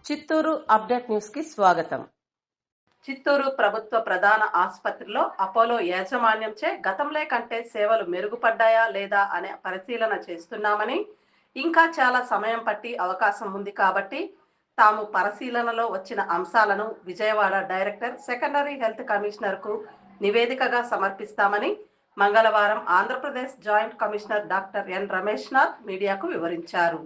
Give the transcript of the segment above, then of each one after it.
Chittoor update news కి స్వాగతం. చిత్తూరు ప్రభుత్వ ప్రధాన ఆసుపత్రిలో అపోలో యాజమాన్యంచే గతంలో కంటే సేవలు మెరుగుపడ్డాయా లేదా అనే పరిశీలన చేస్తున్నామని, ఇంకా చాలా సమయం పట్టి అవకాశం ఉంది కాబట్టి తాము పరిశీలనలో వచ్చిన అంశాలను విజయవాడ డైరెక్టర్ సెకండరీ హెల్త్ కమిషనర్కు నివేదికగా సమర్పిస్తామని మంగళవారం Andhra Pradesh joint commissioner doctor N Ramesh Nath మీడియాకు వివరించారు.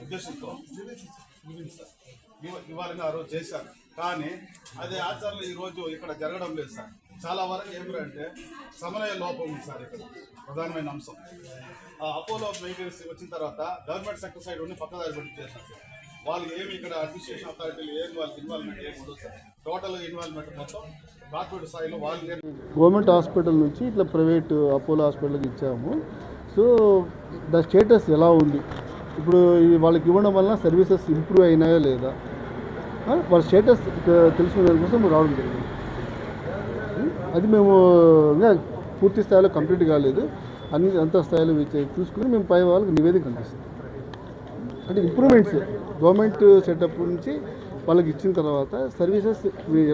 ఉద్దేశంతో ఇవ్వాలని ఆ రోజు చేశారు, కానీ అదే ఆచరణ ఈరోజు ఇక్కడ జరగడం లేదు సార్. చాలా వరకు ఏమిటంటే సమన్వయ లోపం ఉంది సార్. ఇక్కడ ప్రధానమైన అంశం అపోలో మెయింటెనెన్స్ వచ్చిన తర్వాత గవర్నమెంట్ సెక్టర్ సైడ్ ఉండి పక్కదారి పెట్టి చేశారు. వాళ్ళు ఏమి ఇక్కడ అడ్మినిస్ట్రేషన్ అథారిటీలు ఏమి వాళ్ళకి ఇన్వాల్వ్మెంట్ ఏమి ఉండదు సార్. టోటల్ ఇన్వాల్వ్మెంట్ మొత్తం కార్పొరేట్ స్థాయిలో వాళ్ళు గవర్నమెంట్ హాస్పిటల్ నుంచి ఇట్లా ప్రైవేట్ అపోలో హాస్పిటల్కి ఇచ్చాము. సో ద స్టేటస్ ఎలా ఉంది, ఇప్పుడు వాళ్ళకి ఇవ్వడం వలన సర్వీసెస్ ఇంప్రూవ్ అయినాయా లేదా, వాళ్ళ స్టేటస్ తెలుసుకునే దానికోసం రావడం జరిగింది. అది మేము ఇంకా పూర్తి స్థాయిలో కంప్లీట్ కాలేదు, అంత స్థాయిలో చూసుకుని మేము పై వాళ్ళకి నివేదిక అందిస్తాం. అంటే ఇంప్రూవ్మెంట్స్ గవర్నమెంట్ సెటప్ నుంచి వాళ్ళకి ఇచ్చిన తర్వాత సర్వీసెస్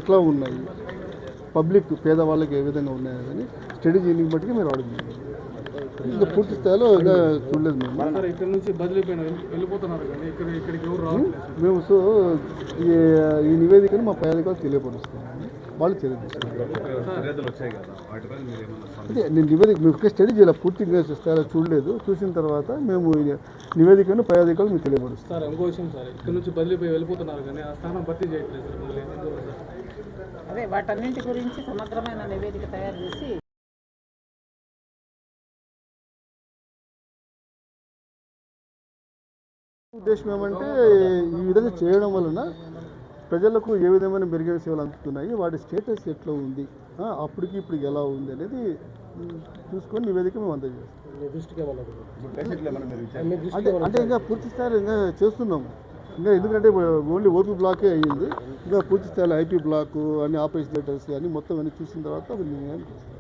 ఎట్లా ఉన్నాయి, పబ్లిక్ పేదవాళ్ళకి ఏ విధంగా ఉన్నాయని స్టడీ చేయడానికి బట్టి మీరు రావడం జరిగింది. ఇంకా పూర్తి స్థాయిలో ఇంకా చూడలేదు మేము. ఇక్కడ నుంచి బదిలీపోయిన వెళ్ళిపోతున్నారు కానీ ఇక్కడికి ఎవరు రావు. మేము సో ఈ నివేదికను మా పై అధికారులు తెలియపరుస్తాము, వాళ్ళు అదే నేను నివేదిక మేము స్టడీ చేయాలి, పూర్తిగా స్థాయిలో చూడలేదు. చూసిన తర్వాత మేము నివేదికను పై అధికారులు మీకు తెలియపరుస్తాం. సార్ ఇంకో విషయం సార్, ఇక్కడ నుంచి బదిలీపోయి వెళ్ళిపోతున్నారు కానీ ఆ స్థానం భర్తీ చేయట్లేదు సార్. అదే వాటన్నింటి గురించి సమగ్రమైన నివేదిక తయారు చేసి ఉద్దేశం ఏమంటే ఈ విధంగా చేయడం వలన ప్రజలకు ఏ విధమైన మెరుగైన సేవలు అందుతున్నాయి, వాటి స్టేటస్ ఎట్లా ఉంది, అప్పటికి ఇప్పటికి ఎలా ఉంది అనేది చూసుకొని నివేదిక మేము అందజేస్తాం. అంటే ఇంకా పూర్తి స్థాయిలో ఇంకా చేస్తున్నాము. ఇంకా ఎందుకంటే ఓన్లీ ఓపీ బ్లాకే అయ్యింది, ఇంకా పూర్తి స్థాయిలో ఐపీ బ్లాక్ అన్ని ఆపరేషన్ థియేటర్స్ అన్ని మొత్తం అన్ని చూసిన తర్వాత నిర్ణయానికి వస్తాం.